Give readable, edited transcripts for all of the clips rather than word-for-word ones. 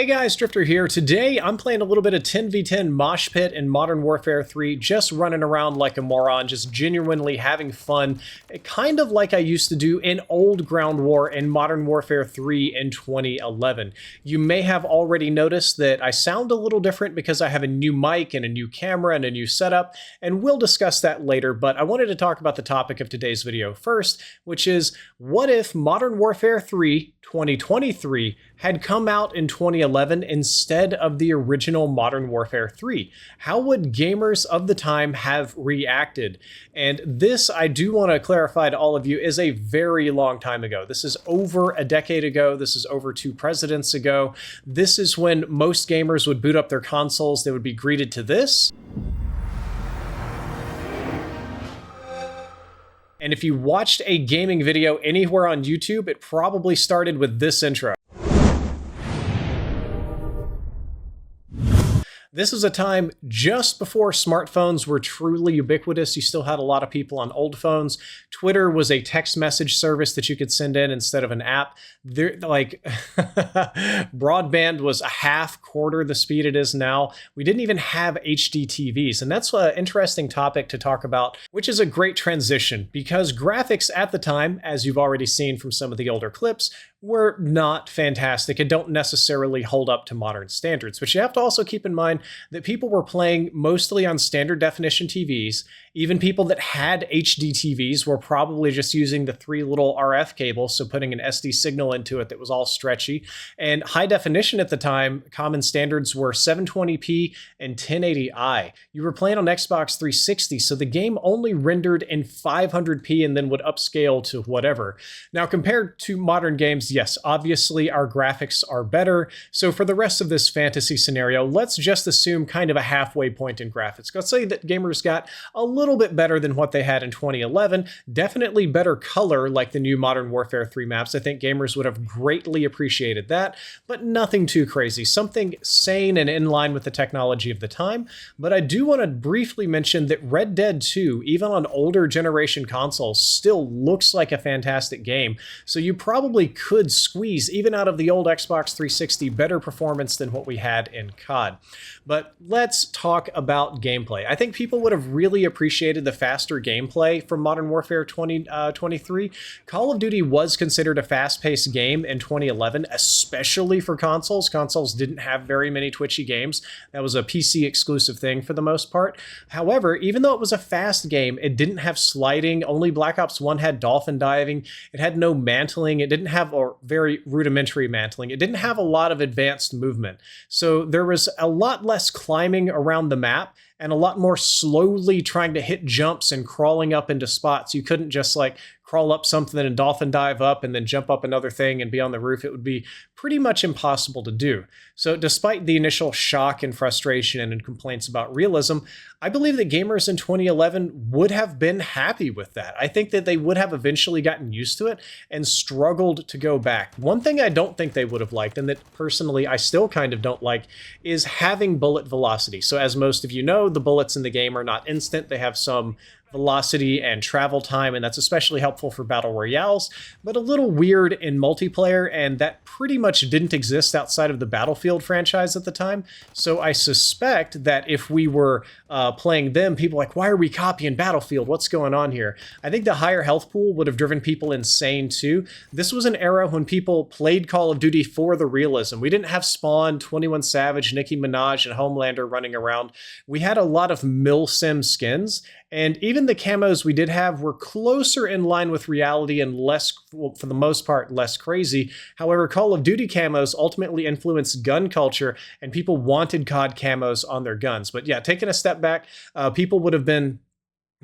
Hey guys, Drifter here. Today I'm playing a little bit of 10v10 Mosh Pit in Modern Warfare 3, just running around like a moron, just genuinely having fun, kind of like I used to do in old Ground War in Modern Warfare 3 in 2011. You may have already noticed that I sound a little different because I have a new mic and a new camera and a new setup, and we'll discuss that later, but I wanted to talk about the topic of today's video first, which is, what if Modern Warfare 3 2023 had come out in 2011 instead of the original Modern Warfare 3? How would gamers of the time have reacted? And this, I do want to clarify to all of you, is a very long time ago. This is over a decade ago. This is over 2 presidents ago. This is when most gamers would boot up their consoles. They would be greeted to this. And if you watched a gaming video anywhere on YouTube, it probably started with this intro. This is a time just before smartphones were truly ubiquitous. You still had a lot of people on old phones. Twitter was a text message service that you could send in instead of an app. Broadband was a quarter the speed it is now. We didn't even have HD TVs, and that's an interesting topic to talk about, which is a great transition because graphics at the time, as you've already seen from some of the older clips, were not fantastic and don't necessarily hold up to modern standards. But you have to also keep in mind that people were playing mostly on standard definition TVs. Even people that had HD TVs were probably just using the 3 little RF cables, so putting an SD signal into it that was all stretchy. And high definition at the time, common standards were 720p and 1080i. You were playing on Xbox 360, so the game only rendered in 500p and then would upscale to whatever. Now, compared to modern games, yes, obviously our graphics are better. So for the rest of this fantasy scenario, let's just assume kind of a halfway point in graphics. Let's say that gamers got a little bit better than what they had in 2011, definitely better color like the new Modern Warfare 3 maps. I think gamers would have greatly appreciated that, but nothing too crazy, something sane and in line with the technology of the time. But I do want to briefly mention that Red Dead 2, even on older generation consoles, still looks like a fantastic game. So you probably could squeeze, even out of the old Xbox 360, better performance than what we had in CoD. But let's talk about gameplay. I think people would have really appreciated the faster gameplay from Modern Warfare 2023. Call of Duty was considered a fast-paced game in 2011, especially for consoles. Consoles didn't have very many twitchy games. That was a PC exclusive thing for the most part. However, even though it was a fast game, it didn't have sliding. Only Black Ops 1 had dolphin diving. It had no mantling. It didn't have, or very rudimentary mantling. It didn't have a lot of advanced movement. So there was a lot less climbing around the map and a lot more slowly trying to hit jumps and crawling up into spots. You couldn't just like crawl up something and dolphin dive up and then jump up another thing and be on the roof. It would be pretty much impossible to do. So despite the initial shock and frustration and complaints about realism, I believe that gamers in 2011 would have been happy with that. I think that they would have eventually gotten used to it and struggled to go back. One thing I don't think they would have liked, and that personally I still kind of don't like, is having bullet velocity. So as most of you know, the bullets in the game are not instant. They have some velocity and travel time, and that's especially helpful for battle royales, but a little weird in multiplayer, and that pretty much didn't exist outside of the Battlefield franchise at the time. So I suspect that if we were playing them, people like, why are we copying Battlefield? What's going on here? I think the higher health pool would have driven people insane too. This was an era when people played Call of Duty for the realism. We didn't have Spawn, 21 Savage, Nicki Minaj, and Homelander running around. We had a lot of milsim skins, and even the camos we did have were closer in line with reality and less, well, for the most part, less crazy. However, Call of Duty camos ultimately influenced gun culture, and people wanted COD camos on their guns. But yeah, taking a step back, people would have been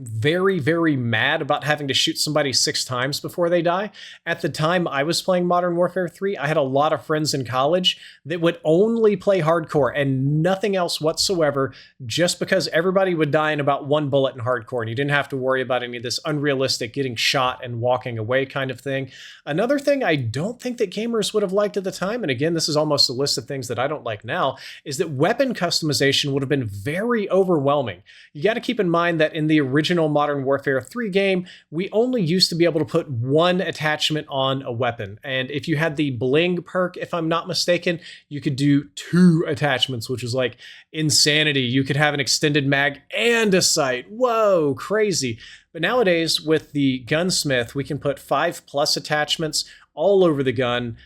very, very mad about having to shoot somebody 6 times before they die. At the time I was playing Modern Warfare 3, I had a lot of friends in college that would only play hardcore and nothing else whatsoever, just because everybody would die in about 1 bullet in hardcore, and you didn't have to worry about any of this unrealistic getting shot and walking away kind of thing. Another thing I don't think that gamers would have liked at the time, and again, this is almost a list of things that I don't like now, is that weapon customization would have been very overwhelming. You got to keep in mind that in the original original Modern Warfare 3 game, we only used to be able to put one attachment on a weapon. And if you had the bling perk, if I'm not mistaken, you could do 2 attachments, which was like insanity. You could have an extended mag and a sight. Whoa, crazy. But nowadays, with the gunsmith, we can put 5+ attachments all over the gun.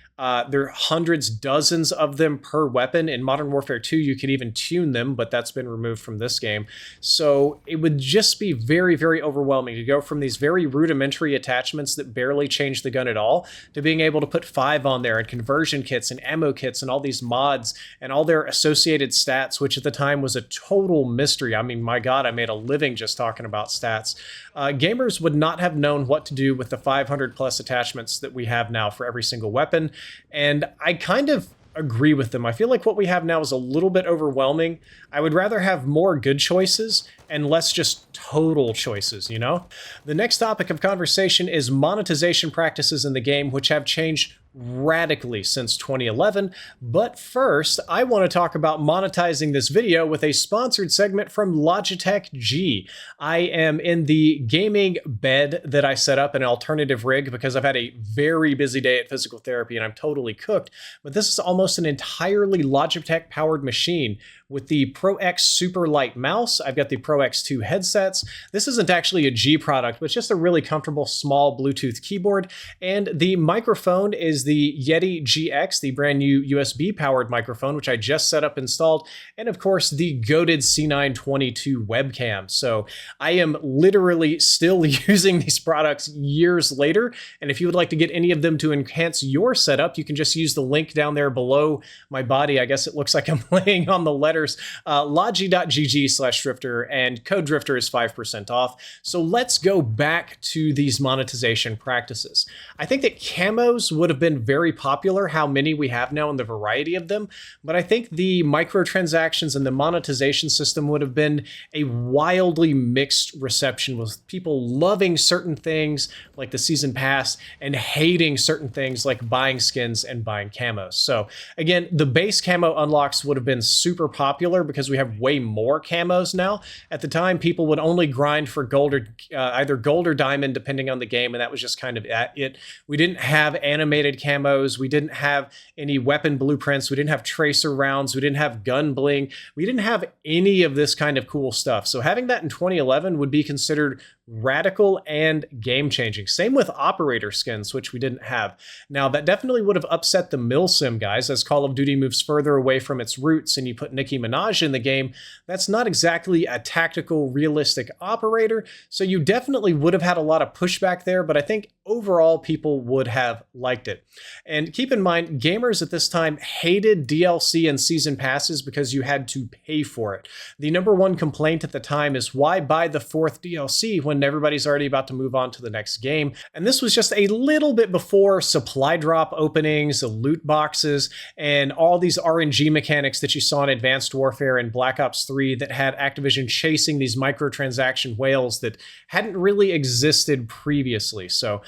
There are hundreds, dozens of them per weapon. In Modern Warfare 2, you could even tune them, but that's been removed from this game. So it would just be very, very overwhelming to go from these very rudimentary attachments that barely change the gun at all to being able to put 5 on there, and conversion kits and ammo kits and all these mods and all their associated stats, which at the time was a total mystery. I mean, my God, I made a living just talking about stats. Gamers would not have known what to do with the 500+ attachments that we have now for every single weapon. And I kind of agree with them. I feel like what we have now is a little bit overwhelming. I would rather have more good choices and less just total choices, you know? The next topic of conversation is monetization practices in the game, which have changed radically since 2011. But first, I want to talk about monetizing this video with a sponsored segment from Logitech G. I am in the gaming bed that I set up, an alternative rig, because I've had a very busy day at physical therapy and I'm totally cooked. But this is almost an entirely Logitech powered machine with the Pro X Super Light mouse. I've got the Pro X2 headsets. This isn't actually a G product, but it's just a really comfortable small Bluetooth keyboard. And the microphone is the Yeti GX, the brand new USB powered microphone, which I just set up installed. And of course, the goated C922 webcam. So I am literally still using these products years later. And if you would like to get any of them to enhance your setup, you can just use the link down there below my body. I guess it looks like I'm laying on the letters, logi.gg/drifter, and code drifter is 5% off. So let's go back to these monetization practices. I think that camos would have been very popular, how many we have now and the variety of them, but I think the microtransactions and the monetization system would have been a wildly mixed reception, with people loving certain things like the season pass and hating certain things like buying skins and buying camos. So again, the base camo unlocks would have been super popular because we have way more camos now. At the time, people would only grind for gold or either gold or diamond, depending on the game, and that was just kind of it. We didn't have animated camos. We didn't have any weapon blueprints. We didn't have tracer rounds. We didn't have gun bling. We didn't have any of this kind of cool stuff. So having that in 2011 would be considered radical and game-changing. Same with operator skins, which we didn't have. Now, that definitely would have upset the milsim guys as Call of Duty moves further away from its roots and you put Nicki Minaj in the game. That's not exactly a tactical, realistic operator, so you definitely would have had a lot of pushback there, but I think overall people would have liked it. And keep in mind, gamers at this time hated DLC and season passes because you had to pay for it. The number one complaint at the time is, why buy the 4th DLC when everybody's already about to move on to the next game? And this was just a little bit before supply drop openings, the loot boxes, and all these RNG mechanics that you saw in Advanced Warfare and Black Ops 3 that had Activision chasing these microtransaction whales that hadn't really existed previously. So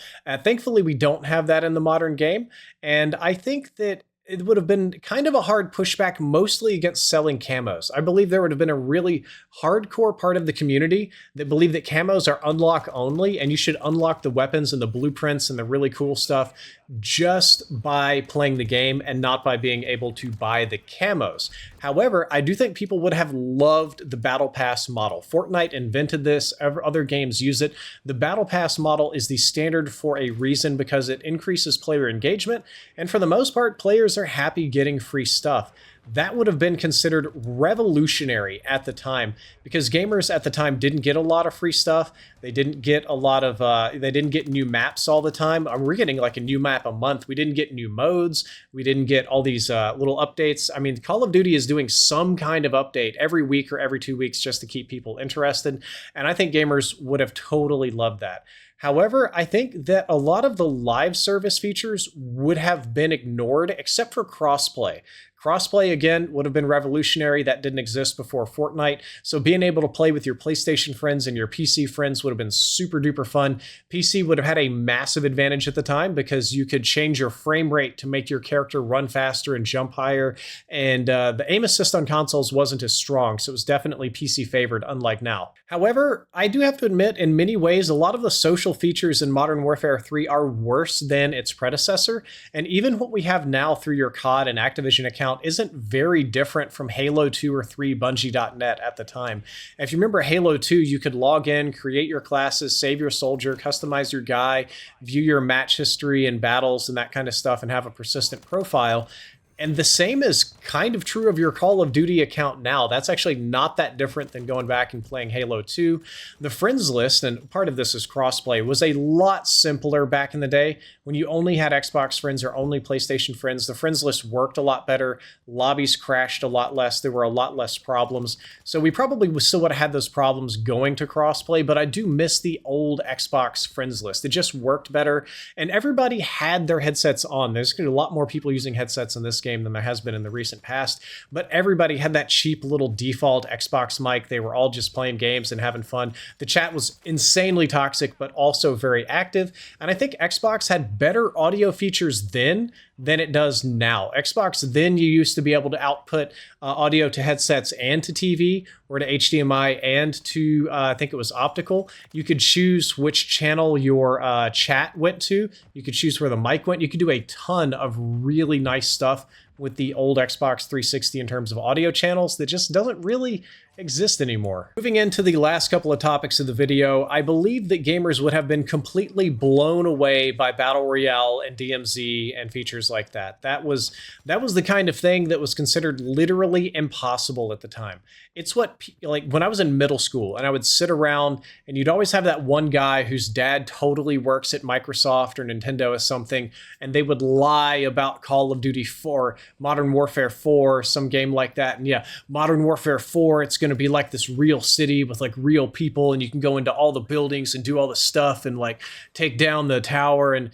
thankfully, we don't have that in the modern game. And I think that it would have been kind of a hard pushback, mostly against selling camos. I believe there would have been a really hardcore part of the community that believed that camos are unlock only, and you should unlock the weapons and the blueprints and the really cool stuff just by playing the game and not by being able to buy the camos. However, I do think people would have loved the Battle Pass model. Fortnite invented this, other games use it. The Battle Pass model is the standard for a reason, because it increases player engagement, and for the most part, players are happy getting free stuff. That would have been considered revolutionary at the time, because gamers at the time didn't get a lot of free stuff. They didn't get a lot of, they didn't get new maps all the time. We're getting like a new map a month. We didn't get new modes. We didn't get all these little updates. I mean, Call of Duty is doing some kind of update every week or every 2 weeks just to keep people interested. And I think gamers would have totally loved that. However, I think that a lot of the live service features would have been ignored, except for crossplay. Crossplay, again, would have been revolutionary. That didn't exist before Fortnite. So being able to play with your PlayStation friends and your PC friends would have been super duper fun. PC would have had a massive advantage at the time because you could change your frame rate to make your character run faster and jump higher. And the aim assist on consoles wasn't as strong, so it was definitely PC favored, unlike now. However, I do have to admit, in many ways, a lot of the social features in Modern Warfare 3 are worse than its predecessor. And even what we have now through your CoD and Activision account isn't very different from Halo 2 or 3 Bungie.net at the time. If you remember Halo 2, you could log in, create your classes, save your soldier, customize your guy, view your match history and battles and that kind of stuff, and have a persistent profile. And the same is kind of true of your Call of Duty account now. That's actually not that different than going back and playing Halo 2. The friends list, and part of this is crossplay, was a lot simpler back in the day. When you only had Xbox friends or only PlayStation friends, the friends list worked a lot better. Lobbies crashed a lot less. There were a lot less problems. So we probably still would have had those problems going to crossplay, but I do miss the old Xbox friends list. It just worked better, and everybody had their headsets on. There's a lot more people using headsets in this game than there has been in the recent past, but everybody had that cheap little default Xbox mic. They were all just playing games and having fun. The chat was insanely toxic, but also very active, and I think Xbox had better audio features then than it does now. Xbox, then you used to be able to output audio to headsets and to TV, or to HDMI and to, I think it was optical. You could choose which channel your chat went to. You could choose where the mic went. You could do a ton of really nice stuff with the old Xbox 360 in terms of audio channels that just doesn't really exist anymore. Moving into the last couple of topics of the video, I believe that gamers would have been completely blown away by Battle Royale and DMZ and features like that. That was the kind of thing that was considered literally impossible at the time. It's what, like when I was in middle school and I would sit around and you'd always have that one guy whose dad totally works at Microsoft or Nintendo or something, and they would lie about Call of Duty 4, Modern Warfare 4, some game like that. And yeah, Modern Warfare 4, it's going to be like this real city with like real people, and you can go into all the buildings and do all the stuff and like take down the tower, and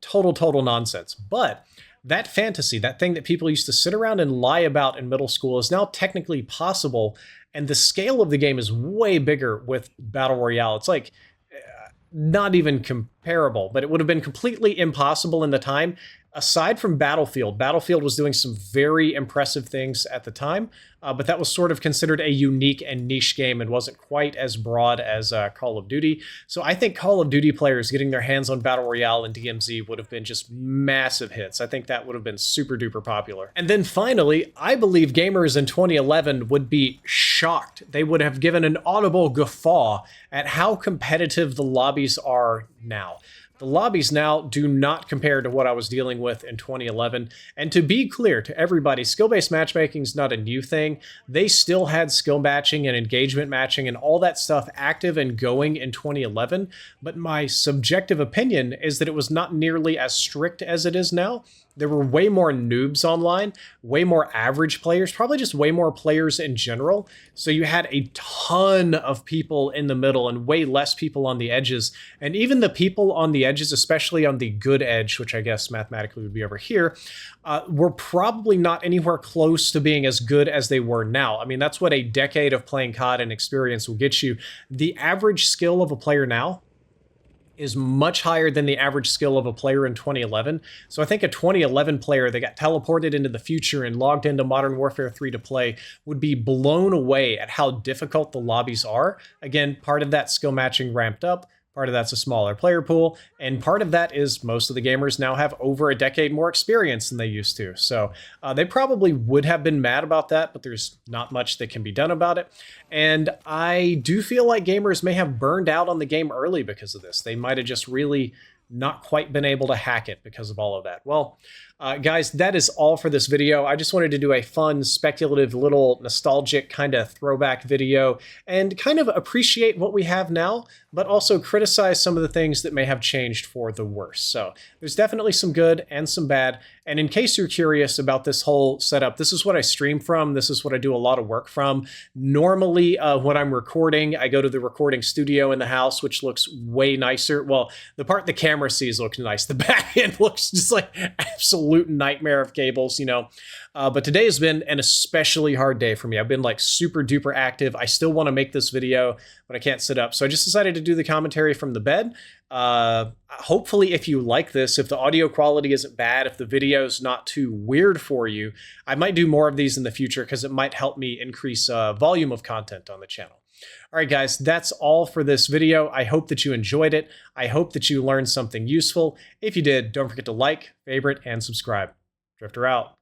total nonsense. But that fantasy, that thing that people used to sit around and lie about in middle school, is now technically possible, and the scale of the game is way bigger with Battle Royale. It's like not even comparable, but it would have been completely impossible in the time. Aside from Battlefield, Battlefield was doing some very impressive things at the time, but that was sort of considered a unique and niche game and wasn't quite as broad as Call of Duty. So I think Call of Duty players getting their hands on Battle Royale and DMZ would have been just massive hits. I think that would have been super duper popular. And then finally, I believe gamers in 2011 would be shocked. They would have given an audible guffaw at how competitive the lobbies are now. The lobbies now do not compare to what I was dealing with in 2011. And to be clear to everybody, skill-based matchmaking is not a new thing. They still had skill matching and engagement matching and all that stuff active and going in 2011. But my subjective opinion is that it was not nearly as strict as it is now. There were way more noobs online, way more average players, probably just way more players in general. So you had a ton of people in the middle and way less people on the edges. And even the people on the edges, especially on the good edge, which I guess mathematically would be over here, were probably not anywhere close to being as good as they were now. I mean, that's what a decade of playing CoD and experience will get you. The average skill of a player now is much higher than the average skill of a player in 2011. So I think a 2011 player that got teleported into the future and logged into Modern Warfare 3 to play would be blown away at how difficult the lobbies are. Again, part of that skill matching ramped up. Part of that's a smaller player pool, and part of that is most of the gamers now have over a decade more experience than they used to. So they probably would have been mad about that, but there's not much that can be done about it. And I do feel like gamers may have burned out on the game early because of this. They might have just really not quite been able to hack it because of all of that. Well, guys, that is all for this video. I just wanted to do a fun, speculative, little nostalgic kind of throwback video and kind of appreciate what we have now, but also criticize some of the things that may have changed for the worse. So there's definitely some good and some bad. And in case you're curious about this whole setup, this is what I stream from. This is what I do a lot of work from. Normally, when I'm recording, I go to the recording studio in the house, which looks way nicer. Well, the part the camera sees looks nice. The back end looks just like absolutely absolute nightmare of cables, you know. But today has been an especially hard day for me. I've been like super duper active. I still want to make this video, but I can't sit up. So I just decided to do the commentary from the bed. Hopefully if you like this, if the audio quality isn't bad, if the video is not too weird for you, I might do more of these in the future because it might help me increase volume of content on the channel. All right, guys, that's all for this video. I hope that you enjoyed it. I hope that you learned something useful. If you did, don't forget to like, favorite, and subscribe. Drifter out.